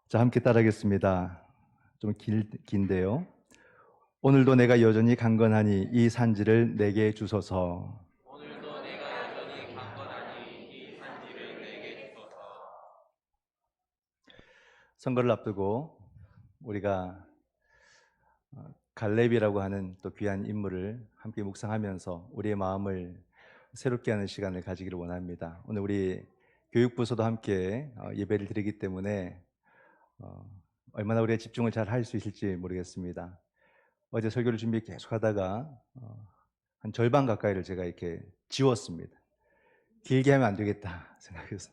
자, 함께 따라하겠습니다. 좀 긴데요. 오늘도 내가 여전히 강건하니 이 산지를 내게 주소서. 오늘도 내가 여전히 강건하니 이 산지를 내게 주소서. 선거를 앞두고 우리가 갈렙이라고 하는 또 귀한 인물을 함께 묵상하면서 우리의 마음을 새롭게 하는 시간을 가지기를 원합니다. 오늘 우리 교육부서도 함께 예배를 드리기 때문에 어, 얼마나 우리가 집중을 잘 할 수 있을지 모르겠습니다. 어제 설교를 준비 계속하다가 한 절반 가까이를 제가 이렇게 지웠습니다. 길게 하면 안 되겠다 생각해서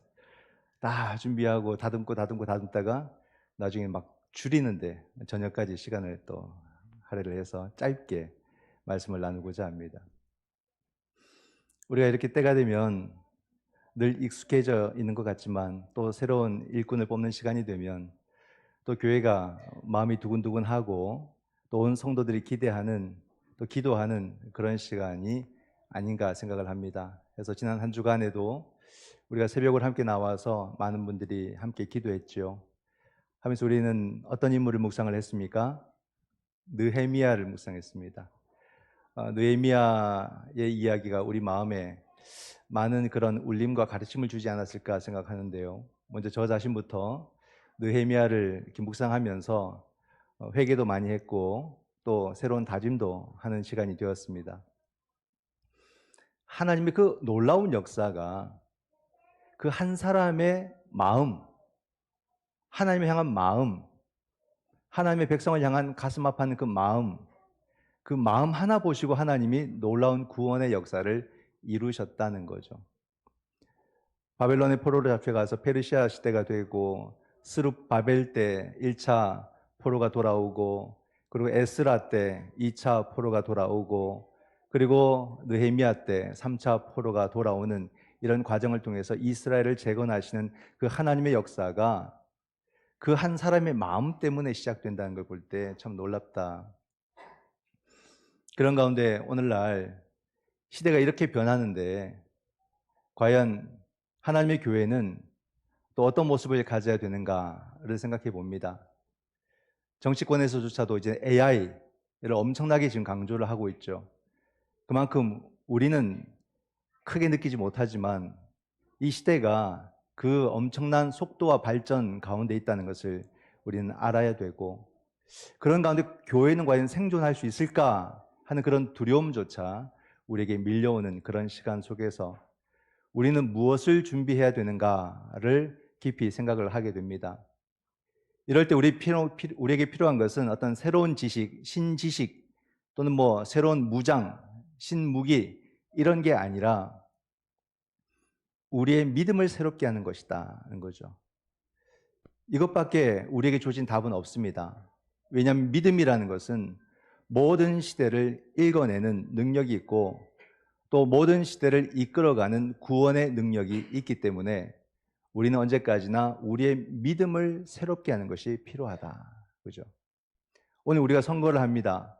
다 준비하고 다듬다가 나중에 막 줄이는데 저녁까지 시간을 또 할애를 해서 짧게 말씀을 나누고자 합니다. 우리가 이렇게 때가 되면 늘 익숙해져 있는 것 같지만 또 새로운 일꾼을 뽑는 시간이 되면 또 교회가 마음이 두근두근하고 또 온 성도들이 기대하는 또 기도하는 그런 시간이 아닌가 생각을 합니다. 그래서 지난 한 주간에도 우리가 새벽을 함께 나와서 많은 분들이 함께 기도했죠. 하면서 우리는 어떤 인물을 묵상을 했습니까? 느헤미야를 묵상했습니다. 느헤미야의 이야기가 우리 마음에 많은 그런 울림과 가르침을 주지 않았을까 생각하는데요. 먼저 저 자신부터 느헤미야를 이렇게 묵상하면서 회개도 많이 했고 또 새로운 다짐도 하는 시간이 되었습니다. 하나님의 그 놀라운 역사가 그 한 사람의 마음, 하나님을 향한 마음, 하나님의 백성을 향한 가슴 아파하는 그 마음 하나 보시고 하나님이 놀라운 구원의 역사를 이루셨다는 거죠. 바벨론의 포로로 잡혀가서 페르시아 시대가 되고 스룹바벨 때 1차 포로가 돌아오고 그리고 에스라 때 2차 포로가 돌아오고 그리고 느헤미야 때 3차 포로가 돌아오는 이런 과정을 통해서 이스라엘을 재건하시는 그 하나님의 역사가 그 한 사람의 마음 때문에 시작된다는 걸 볼 때 참 놀랍다. 그런 가운데 오늘날 시대가 이렇게 변하는데 과연 하나님의 교회는 또 어떤 모습을 가져야 되는가를 생각해 봅니다. 정치권에서조차도 이제 AI를 엄청나게 지금 강조를 하고 있죠. 그만큼 우리는 크게 느끼지 못하지만 이 시대가 그 엄청난 속도와 발전 가운데 있다는 것을 우리는 알아야 되고 그런 가운데 교회는 과연 생존할 수 있을까 하는 그런 두려움조차 우리에게 밀려오는 그런 시간 속에서 우리는 무엇을 준비해야 되는가를 깊이 생각을 하게 됩니다. 이럴 때 우리에게 필요한 것은 어떤 새로운 지식, 신지식 또는 뭐 새로운 무장, 신무기 이런 게 아니라 우리의 믿음을 새롭게 하는 것이다는 거죠. 이것밖에 우리에게 주어진 답은 없습니다. 왜냐하면 믿음이라는 것은 모든 시대를 읽어내는 능력이 있고 또 모든 시대를 이끌어가는 구원의 능력이 있기 때문에 우리는 언제까지나 우리의 믿음을 새롭게 하는 것이 필요하다. 그죠? 오늘 우리가 선거를 합니다.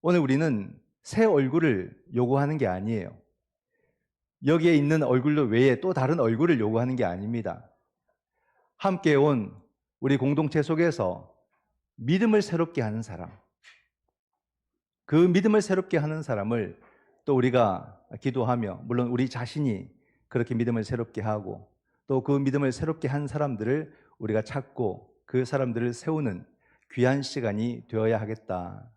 오늘 우리는 새 얼굴을 요구하는 게 아니에요. 여기에 있는 얼굴도 외에 또 다른 얼굴을 요구하는 게 아닙니다. 함께 온 우리 공동체 속에서 믿음을 새롭게 하는 사람, 그 믿음을 새롭게 하는 사람을 또 우리가 기도하며, 물론 우리 자신이 그렇게 믿음을 새롭게 하고 또 그 믿음을 새롭게 한 사람들을 우리가 찾고 그 사람들을 세우는 귀한 시간이 되어야 하겠다.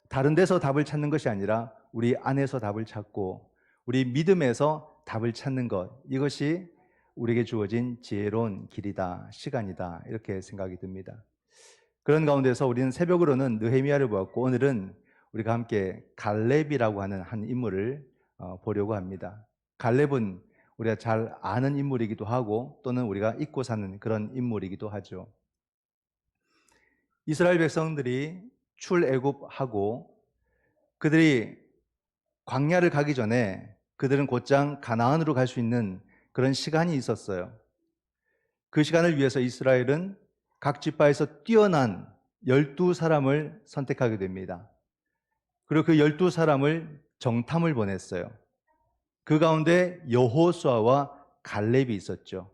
다른 데서 답을 찾는 것이 아니라 우리 안에서 답을 찾고 우리 믿음에서 답을 찾는 것, 이것이 우리에게 주어진 지혜로운 길이다, 시간이다, 이렇게 생각이 듭니다. 그런 가운데서 우리는 새벽으로는 느헤미야를 보았고 오늘은 우리가 함께 갈렙이라고 하는 한 인물을 보려고 합니다. 갈렙은 우리가 잘 아는 인물이기도 하고 또는 우리가 잊고 사는 그런 인물이기도 하죠. 이스라엘 백성들이 출애굽하고 그들이 광야를 가기 전에 그들은 곧장 가나안으로 갈 수 있는 그런 시간이 있었어요. 그 시간을 위해서 이스라엘은 각 지파에서 뛰어난 12사람을 선택하게 됩니다. 그리고 그 12사람을 정탐을 보냈어요. 그 가운데 여호수아와 갈렙이 있었죠.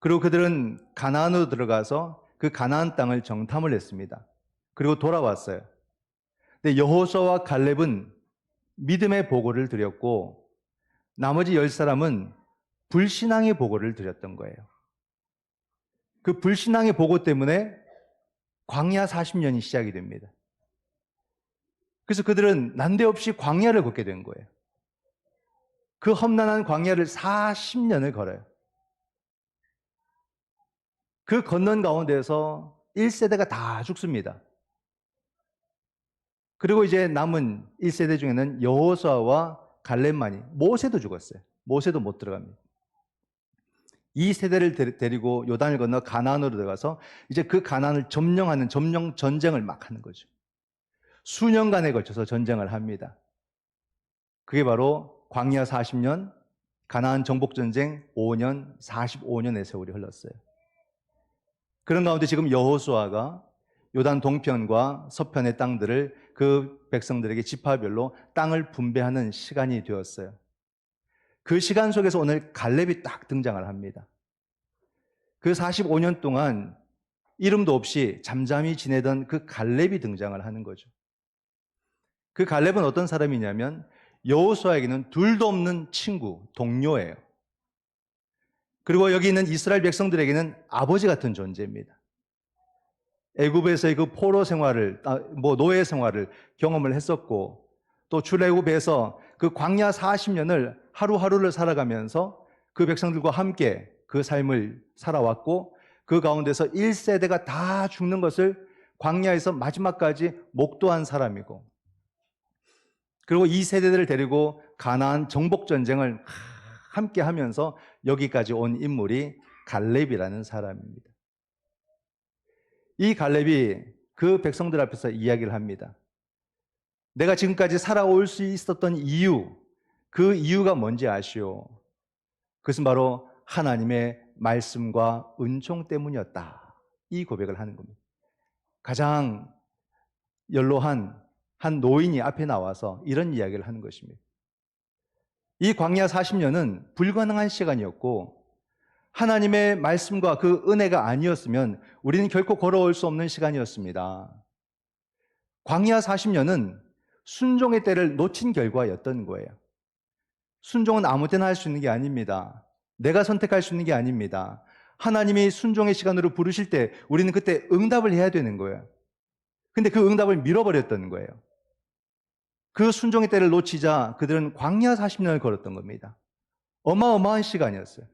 그리고 그들은 가나안으로 들어가서 그 가나안 땅을 정탐을 했습니다. 그리고 돌아왔어요. 근데 여호수아와 갈렙은 믿음의 보고를 드렸고 나머지 10사람은 불신앙의 보고를 드렸던 거예요. 그 불신앙의 보고 때문에 광야 40년이 시작이 됩니다. 그래서 그들은 난데없이 광야를 걷게 된 거예요. 그 험난한 광야를 40년을 걸어요. 그 걷는 가운데서 1세대가 다 죽습니다. 그리고 이제 남은 1세대 중에는 여호수아와 갈렙만이, 모세도 죽었어요. 모세도 못 들어갑니다. 이 세대를 데리고 요단을 건너 가나안으로 들어가서 이제 그 가나안을 점령하는 점령 전쟁을 막 하는 거죠. 수년간에 걸쳐서 전쟁을 합니다. 그게 바로 광야 40년, 가나안 정복 전쟁 5년, 45년의 세월이 흘렀어요. 그런 가운데 지금 여호수아가 요단 동편과 서편의 땅들을 그 백성들에게 지파별로 땅을 분배하는 시간이 되었어요. 그 시간 속에서 오늘 갈렙이 딱 등장을 합니다. 그 45년 동안 이름도 없이 잠잠히 지내던 그 갈렙이 등장을 하는 거죠. 그 갈렙은 어떤 사람이냐면 여호수아에게는 둘도 없는 친구, 동료예요. 그리고 여기 있는 이스라엘 백성들에게는 아버지 같은 존재입니다. 애굽에서의 그 포로 생활을, 노예 생활을 경험을 했었고, 또 출애굽에서 그 광야 40년을 하루하루를 살아가면서 그 백성들과 함께 그 삶을 살아왔고, 그 가운데서 1세대가 다 죽는 것을 광야에서 마지막까지 목도한 사람이고, 그리고 이 세대들을 데리고 가나안 정복 전쟁을 함께 하면서 여기까지 온 인물이 갈렙이라는 사람입니다. 이 갈렙이 그 백성들 앞에서 이야기를 합니다. 내가 지금까지 살아올 수 있었던 이유, 그 이유가 뭔지 아시오? 그것은 바로 하나님의 말씀과 은총 때문이었다. 이 고백을 하는 겁니다. 가장 연로한 한 노인이 앞에 나와서 이런 이야기를 하는 것입니다. 이 광야 40년은 불가능한 시간이었고 하나님의 말씀과 그 은혜가 아니었으면 우리는 결코 걸어올 수 없는 시간이었습니다. 광야 40년은 순종의 때를 놓친 결과였던 거예요. 순종은 아무 때나 할 수 있는 게 아닙니다. 내가 선택할 수 있는 게 아닙니다. 하나님이 순종의 시간으로 부르실 때 우리는 그때 응답을 해야 되는 거예요. 근데 그 응답을 밀어버렸던 거예요. 그 순종의 때를 놓치자 그들은 광야 40년을 걸었던 겁니다. 어마어마한 시간이었어요.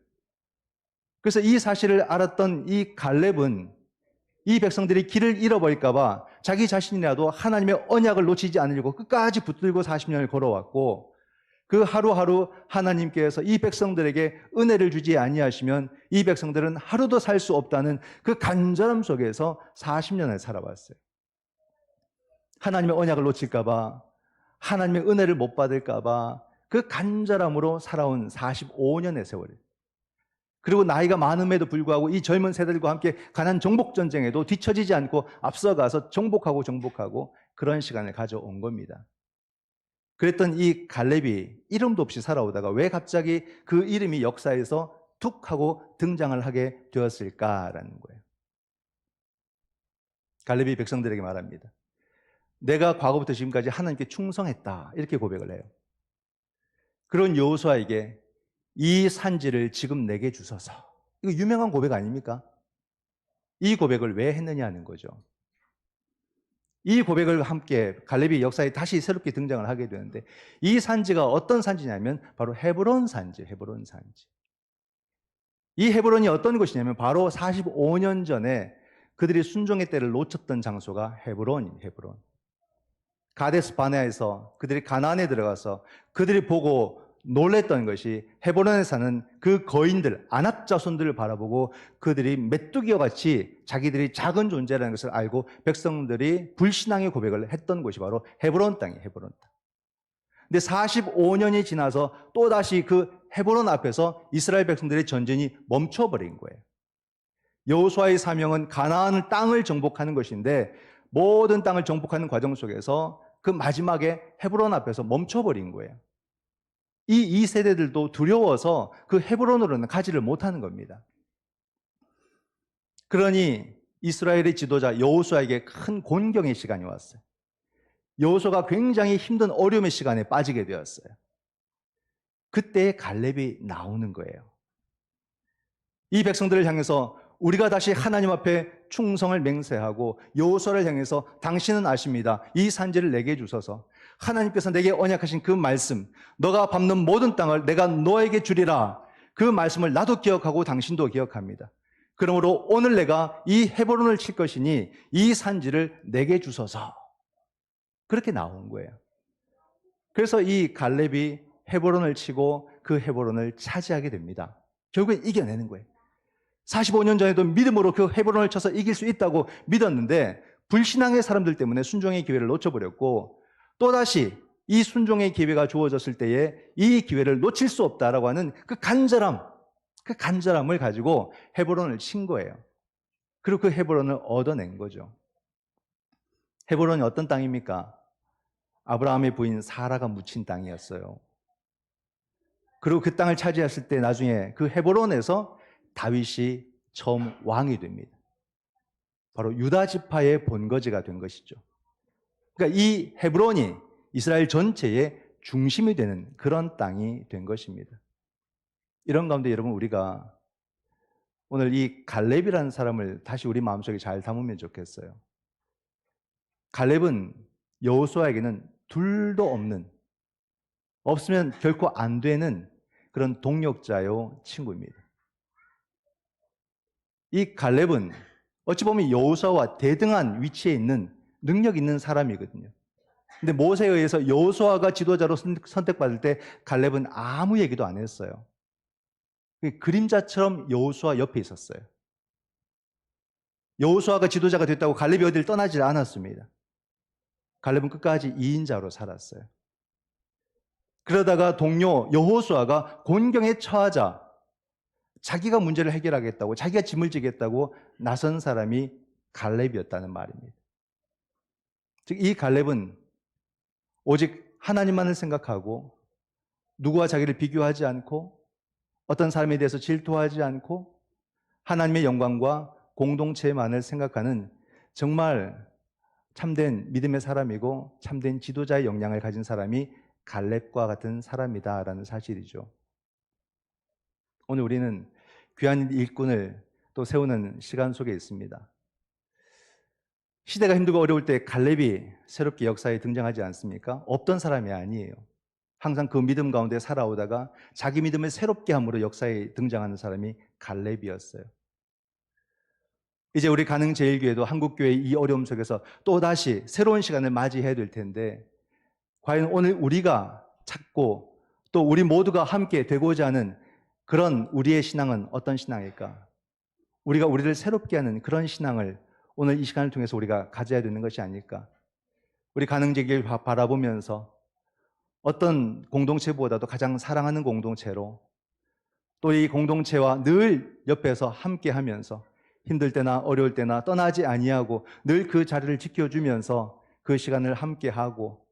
그래서 이 사실을 알았던 이 갈렙은 이 백성들이 길을 잃어버릴까 봐 자기 자신이라도 하나님의 언약을 놓치지 않으려고 끝까지 붙들고 40년을 걸어왔고, 그 하루하루 하나님께서 이 백성들에게 은혜를 주지 아니하시면 이 백성들은 하루도 살 수 없다는 그 간절함 속에서 40년을 살아왔어요. 하나님의 언약을 놓칠까 봐, 하나님의 은혜를 못 받을까 봐 그 간절함으로 살아온 45년의 세월이에요. 그리고 나이가 많음에도 불구하고 이 젊은 세대들과 함께 가나안 정복 전쟁에도 뒤처지지 않고 앞서가서 정복하고 그런 시간을 가져온 겁니다. 그랬던 이 갈렙이 이름도 없이 살아오다가 왜 갑자기 그 이름이 역사에서 툭 하고 등장을 하게 되었을까라는 거예요. 갈렙이 백성들에게 말합니다. 내가 과거부터 지금까지 하나님께 충성했다, 이렇게 고백을 해요. 그런 여호수아에게 이 산지를 지금 내게 주소서. 이거 유명한 고백 아닙니까? 이 고백을 왜 했느냐는 거죠. 이 고백을 함께 갈렙이 역사에 다시 새롭게 등장을 하게 되는데, 이 산지가 어떤 산지냐면 바로 헤브론 산지, 헤브론 산지. 이 헤브론이 어떤 곳이냐면 바로 45년 전에 그들이 순종의 때를 놓쳤던 장소가 헤브론입니다. 헤브론. 가데스 바네아에서 그들이 가나안에 들어가서 그들이 보고 놀랬던 것이 헤브론에 사는 그 거인들, 아낙 자손들을 바라보고 그들이 메뚜기와 같이 자기들이 작은 존재라는 것을 알고 백성들이 불신앙의 고백을 했던 곳이 바로 헤브론 땅이에요. 헤브론 땅. 근데 45년이 지나서 또다시 그 헤브론 앞에서 이스라엘 백성들의 전쟁이 멈춰버린 거예요. 여호수아의 사명은 가나안 땅을 정복하는 것인데 모든 땅을 정복하는 과정 속에서 그 마지막에 헤브론 앞에서 멈춰버린 거예요. 이 세대들도 두려워서 그 헤브론으로는 가지를 못하는 겁니다. 그러니 이스라엘의 지도자 여호수아에게 큰 곤경의 시간이 왔어요. 여호수아가 굉장히 힘든 어려움의 시간에 빠지게 되었어요. 그때 갈렙이 나오는 거예요. 이 백성들을 향해서 우리가 다시 하나님 앞에 충성을 맹세하고 여호수아를 향해서 당신은 아십니다. 이 산지를 내게 주소서. 하나님께서 내게 언약하신 그 말씀, 너가 밟는 모든 땅을 내가 너에게 주리라. 그 말씀을 나도 기억하고 당신도 기억합니다. 그러므로 오늘 내가 이 헤브론을 칠 것이니 이 산지를 내게 주소서. 그렇게 나온 거예요. 그래서 이 갈렙이 헤브론을 치고 그 헤브론을 차지하게 됩니다. 결국엔 이겨내는 거예요. 45년 전에도 믿음으로 그 헤브론을 쳐서 이길 수 있다고 믿었는데 불신앙의 사람들 때문에 순종의 기회를 놓쳐버렸고, 또다시 이 순종의 기회가 주어졌을 때에 이 기회를 놓칠 수 없다라고 하는 그 간절함을 가지고 헤브론을 친 거예요. 그리고 그 헤브론을 얻어낸 거죠. 헤브론이 어떤 땅입니까? 아브라함의 부인 사라가 묻힌 땅이었어요. 그리고 그 땅을 차지했을 때 나중에 그 헤브론에서 다윗이 처음 왕이 됩니다. 바로 유다 지파의 본거지가 된 것이죠. 그러니까 이 헤브론이 이스라엘 전체의 중심이 되는 그런 땅이 된 것입니다. 이런 가운데 여러분, 우리가 오늘 이 갈렙이라는 사람을 다시 우리 마음속에 잘 담으면 좋겠어요. 갈렙은 여호수아에게는 둘도 없으면 결코 안 되는 그런 동력자요 친구입니다. 이 갈렙은 어찌 보면 여호수아와 대등한 위치에 있는 능력 있는 사람이거든요. 근데 모세에 의해서 여호수아가 지도자로 선택받을 때 갈렙은 아무 얘기도 안 했어요. 그림자처럼 여호수아 옆에 있었어요. 여호수아가 지도자가 됐다고 갈렙이 어디를 떠나지 않았습니다. 갈렙은 끝까지 2인자로 살았어요. 그러다가 동료 여호수아가 곤경에 처하자 자기가 문제를 해결하겠다고, 자기가 짐을 지겠다고 나선 사람이 갈렙이었다는 말입니다. 즉, 이 갈렙은 오직 하나님만을 생각하고 누구와 자기를 비교하지 않고 어떤 사람에 대해서 질투하지 않고 하나님의 영광과 공동체만을 생각하는 정말 참된 믿음의 사람이고 참된 지도자의 역량을 가진 사람이 갈렙과 같은 사람이다라는 사실이죠. 오늘 우리는 귀한 일꾼을 또 세우는 시간 속에 있습니다. 시대가 힘들고 어려울 때 갈렙이 새롭게 역사에 등장하지 않습니까? 없던 사람이 아니에요. 항상 그 믿음 가운데 살아오다가 자기 믿음을 새롭게 함으로 역사에 등장하는 사람이 갈렙이었어요. 이제 우리 가능제일교회도 한국교회의 이 어려움 속에서 또다시 새로운 시간을 맞이해야 될 텐데, 과연 오늘 우리가 찾고 또 우리 모두가 함께 되고자 하는 그런 우리의 신앙은 어떤 신앙일까? 우리가 우리를 새롭게 하는 그런 신앙을 오늘 이 시간을 통해서 우리가 가져야 되는 것이 아닐까? 우리 가능제기를 바라보면서 어떤 공동체보다도 가장 사랑하는 공동체로, 또 이 공동체와 늘 옆에서 함께 하면서 힘들 때나 어려울 때나 떠나지 아니하고 늘 그 자리를 지켜주면서 그 시간을 함께 하고,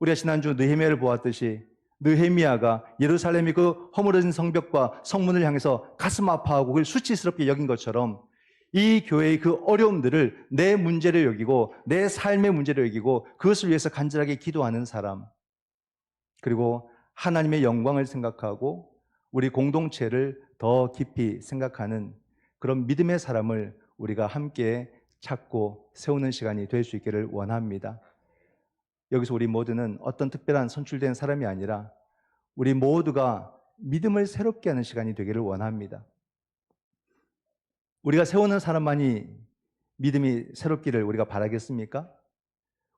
우리가 지난주 느헤미야를 보았듯이 느헤미야가 예루살렘이 그 허물어진 성벽과 성문을 향해서 가슴 아파하고 그걸 수치스럽게 여긴 것처럼 이 교회의 그 어려움들을 내 문제를 여기고 내 삶의 문제를 여기고 그것을 위해서 간절하게 기도하는 사람, 그리고 하나님의 영광을 생각하고 우리 공동체를 더 깊이 생각하는 그런 믿음의 사람을 우리가 함께 찾고 세우는 시간이 될 수 있기를 원합니다. 여기서 우리 모두는 어떤 특별한 선출된 사람이 아니라 우리 모두가 믿음을 새롭게 하는 시간이 되기를 원합니다. 우리가 세우는 사람만이 믿음이 새롭기를 우리가 바라겠습니까?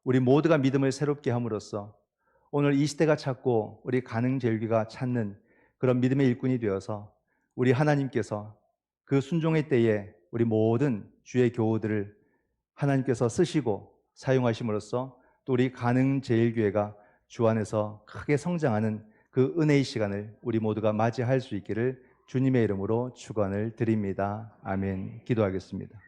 우리 모두가 믿음을 새롭게 함으로써 오늘 이 시대가 찾고 우리 가능제일교회가 찾는 그런 믿음의 일꾼이 되어서 우리 하나님께서 그 순종의 때에 우리 모든 주의 교우들을 하나님께서 쓰시고 사용하심으로써 또 우리 가능제일교회가 주 안에서 크게 성장하는 그 은혜의 시간을 우리 모두가 맞이할 수 있기를 주님의 이름으로 축원을 드립니다. 아멘. 기도하겠습니다.